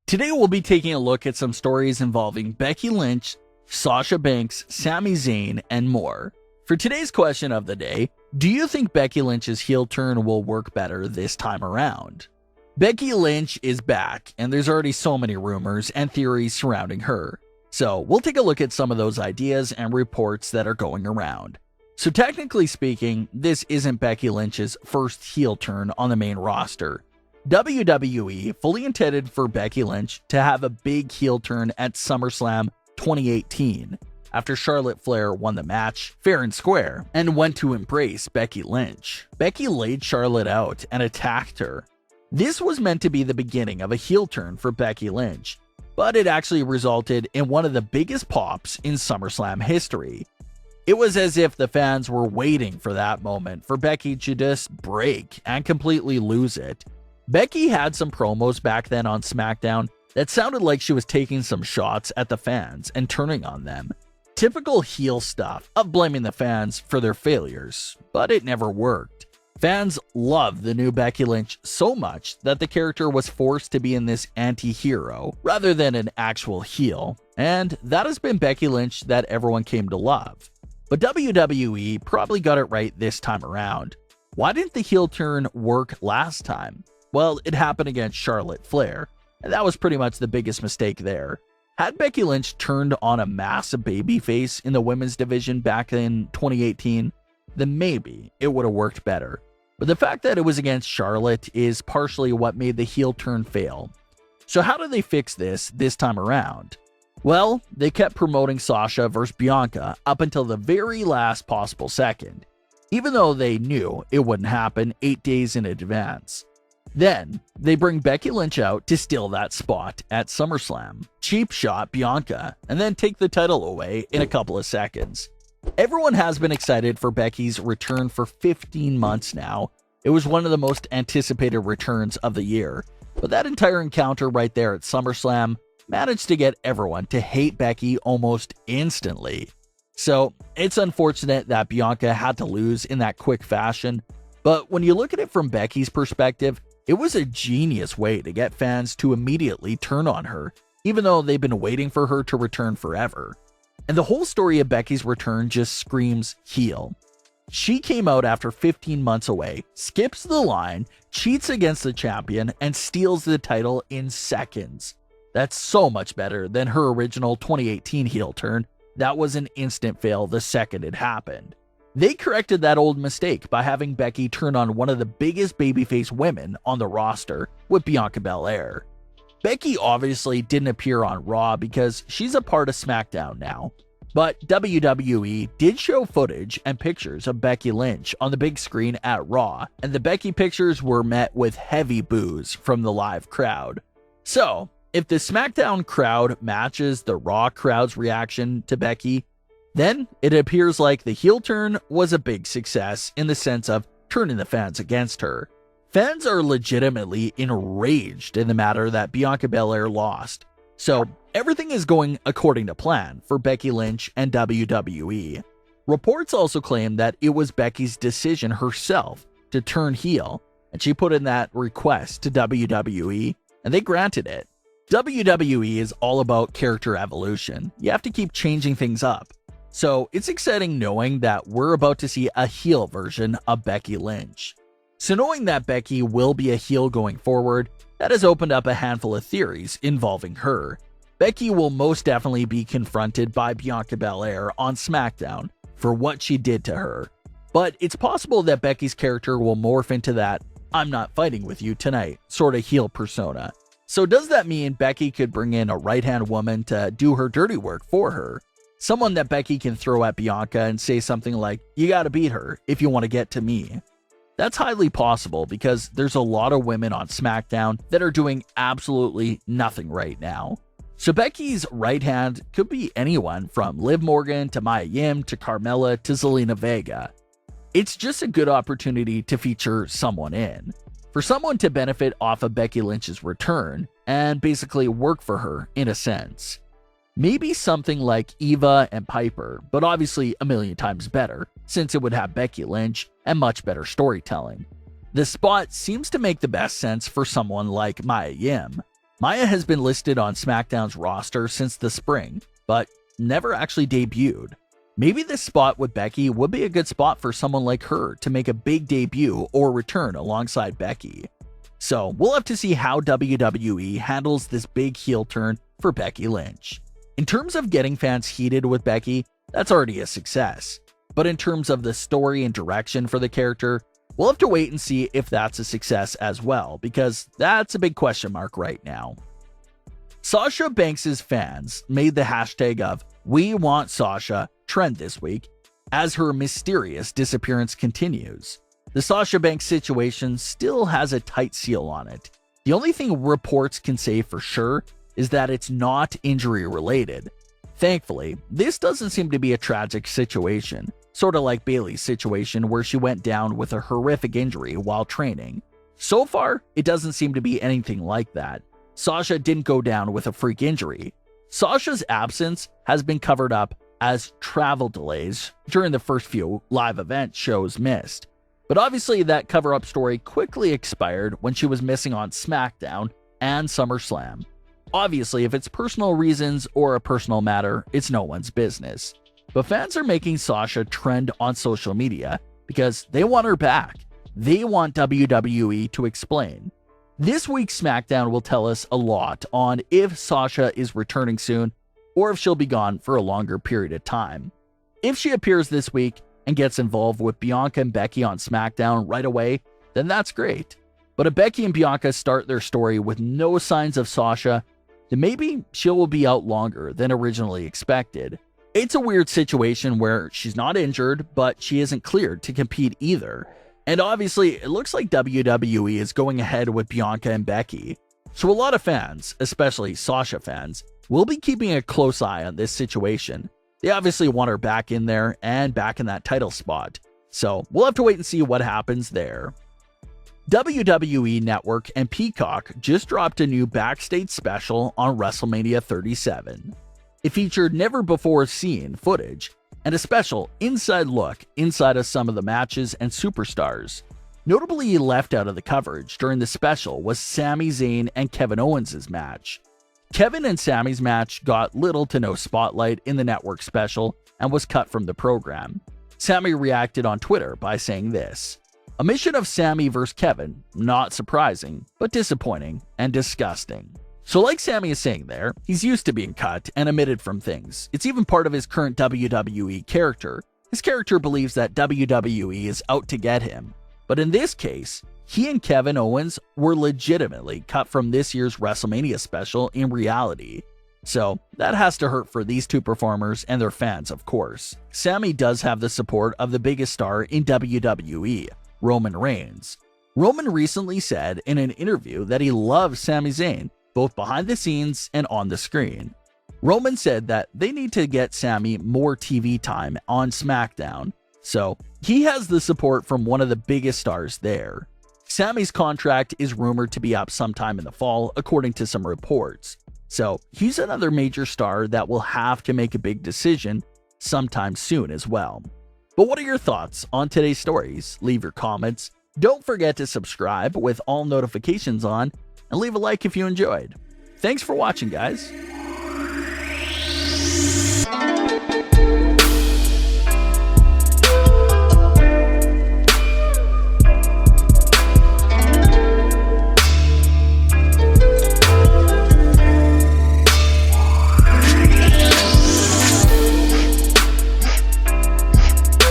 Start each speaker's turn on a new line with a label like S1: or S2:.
S1: Today we'll be taking a look at some stories involving Becky Lynch, Sasha Banks, Sami Zayn, and more. For today's question of the day, do you think Becky Lynch's heel turn will work better this time around? Becky Lynch is back, and there's already so many rumors and theories surrounding her. So we'll take a look at some of those ideas and reports that are going around. So technically speaking, this isn't Becky Lynch's first heel turn on the main roster. WWE fully intended for Becky Lynch to have a big heel turn at SummerSlam 2018 after Charlotte Flair won the match fair and square and went to embrace Becky Lynch. Becky laid Charlotte out and attacked her. This was meant to be the beginning of a heel turn for Becky Lynch, but it actually resulted in one of the biggest pops in SummerSlam history. It was as if the fans were waiting for that moment for Becky to just break and completely lose it. Becky had some promos back then on SmackDown that sounded like she was taking some shots at the fans and turning on them. Typical heel stuff of blaming the fans for their failures, but it never worked. Fans loved the new Becky Lynch so much that the character was forced to be in this anti-hero rather than an actual heel, and that has been Becky Lynch that everyone came to love. But WWE probably got it right this time around. Why didn't the heel turn work last time? Well, it happened against Charlotte Flair, and that was pretty much the biggest mistake there. Had Becky Lynch turned on a massive babyface in the women's division back in 2018, then maybe it would have worked better. But the fact that it was against Charlotte is partially what made the heel turn fail. So how do they fix this time around? Well, they kept promoting Sasha versus Bianca up until the very last possible second, even though they knew it wouldn't happen 8 days in advance. Then, they bring Becky Lynch out to steal that spot at SummerSlam, cheap shot Bianca, and then take the title away in a couple of seconds. Everyone has been excited for Becky's return for 15 months now. It was one of the most anticipated returns of the year, but that entire encounter right there at SummerSlam managed to get everyone to hate Becky almost instantly. So, it's unfortunate that Bianca had to lose in that quick fashion, but when you look at it from Becky's perspective, it was a genius way to get fans to immediately turn on her, even though they've been waiting for her to return forever. And the whole story of Becky's return just screams heel. She came out after 15 months away, skips the line, cheats against the champion, and steals the title in seconds. That's so much better than her original 2018 heel turn. That was an instant fail the second it happened. They corrected that old mistake by having Becky turn on one of the biggest babyface women on the roster with Bianca Belair. Becky obviously didn't appear on Raw because she's a part of SmackDown now, but WWE did show footage and pictures of Becky Lynch on the big screen at Raw, and the Becky pictures were met with heavy boos from the live crowd. So, if the SmackDown crowd matches the Raw crowd's reaction to Becky, then it appears like the heel turn was a big success in the sense of turning the fans against her. Fans are legitimately enraged in the matter that Bianca Belair lost. So everything is going according to plan for Becky Lynch and WWE. Reports also claim that it was Becky's decision herself to turn heel, and she put in that request to WWE, and they granted it. WWE is all about character evolution. You have to keep changing things up. So it's exciting knowing that we're about to see a heel version of Becky Lynch. So knowing that Becky will be a heel going forward, that has opened up a handful of theories involving her. Becky will most definitely be confronted by Bianca Belair on SmackDown for what she did to her. But it's possible that Becky's character will morph into that "I'm not fighting with you tonight" sort of heel persona. So does that mean Becky could bring in a right-hand woman to do her dirty work for her? Someone that Becky can throw at Bianca and say something like, "You gotta beat her if you want to get to me." That's highly possible because there's a lot of women on SmackDown that are doing absolutely nothing right now. So Becky's right hand could be anyone from Liv Morgan to Mia Yim to Carmella to Zelina Vega. It's just a good opportunity to feature someone in. For someone to benefit off of Becky Lynch's return and basically work for her in a sense. Maybe something like Eva and Piper, but obviously a million times better, since it would have Becky Lynch and much better storytelling. The spot seems to make the best sense for someone like Mia Yim. Maya has been listed on SmackDown's roster since the spring, but never actually debuted. Maybe this spot with Becky would be a good spot for someone like her to make a big debut or return alongside Becky. So we'll have to see how WWE handles this big heel turn for Becky Lynch. In terms of getting fans heated with Becky, that's already a success. But in terms of the story and direction for the character, we'll have to wait and see if that's a success as well, because that's a big question mark right now. Sasha Banks' fans made the hashtag of "We Want Sasha" trend this week as her mysterious disappearance continues. The Sasha Banks situation still has a tight seal on it. The only thing reports can say for sure is that it's not injury related. Thankfully, this doesn't seem to be a tragic situation, sort of like Bayley's situation where she went down with a horrific injury while training. So far, it doesn't seem to be anything like that. Sasha didn't go down with a freak injury. Sasha's absence has been covered up as travel delays during the first few live event shows missed. But obviously that cover-up story quickly expired when she was missing on SmackDown and Summerslam. Obviously, if it's personal reasons or a personal matter, it's no one's business. But fans are making Sasha trend on social media because they want her back. They want WWE to explain. This week's SmackDown will tell us a lot on if Sasha is returning soon or if she'll be gone for a longer period of time. If she appears this week and gets involved with Bianca and Becky on SmackDown right away, then that's great. But if Becky and Bianca start their story with no signs of Sasha, then maybe she will be out longer than originally expected. It's a weird situation where she's not injured, but she isn't cleared to compete either. And obviously, it looks like WWE is going ahead with Bianca and Becky. So a lot of fans, especially Sasha fans, will be keeping a close eye on this situation. They obviously want her back in there and back in that title spot. So we'll have to wait and see what happens there. WWE Network and Peacock just dropped a new backstage special on WrestleMania 37. It featured never-before-seen footage and a special inside look inside of some of the matches and superstars. Notably left out of the coverage during the special was Sami Zayn and Kevin Owens' match. Kevin and Sami's match got little to no spotlight in the network special and was cut from the program. Sami reacted on Twitter by saying this: "Omission of Sami vs. Kevin, not surprising, but disappointing and disgusting." So like Sami is saying there, he's used to being cut and omitted from things. It's even part of his current WWE character. His character believes that WWE is out to get him. But in this case, he and Kevin Owens were legitimately cut from this year's WrestleMania special in reality. So that has to hurt for these two performers and their fans, of course. Sami does have the support of the biggest star in WWE, Roman Reigns. Roman recently said in an interview that he loves Sami Zayn, both behind the scenes and on the screen. Roman said that they need to get Sami more TV time on SmackDown, so he has the support from one of the biggest stars there. Sami's contract is rumored to be up sometime in the fall, according to some reports. So he's another major star that will have to make a big decision sometime soon as well. But what are your thoughts on today's stories? Leave your comments. Don't forget to subscribe with all notifications on, and leave a like if you enjoyed. Thanks for watching, guys.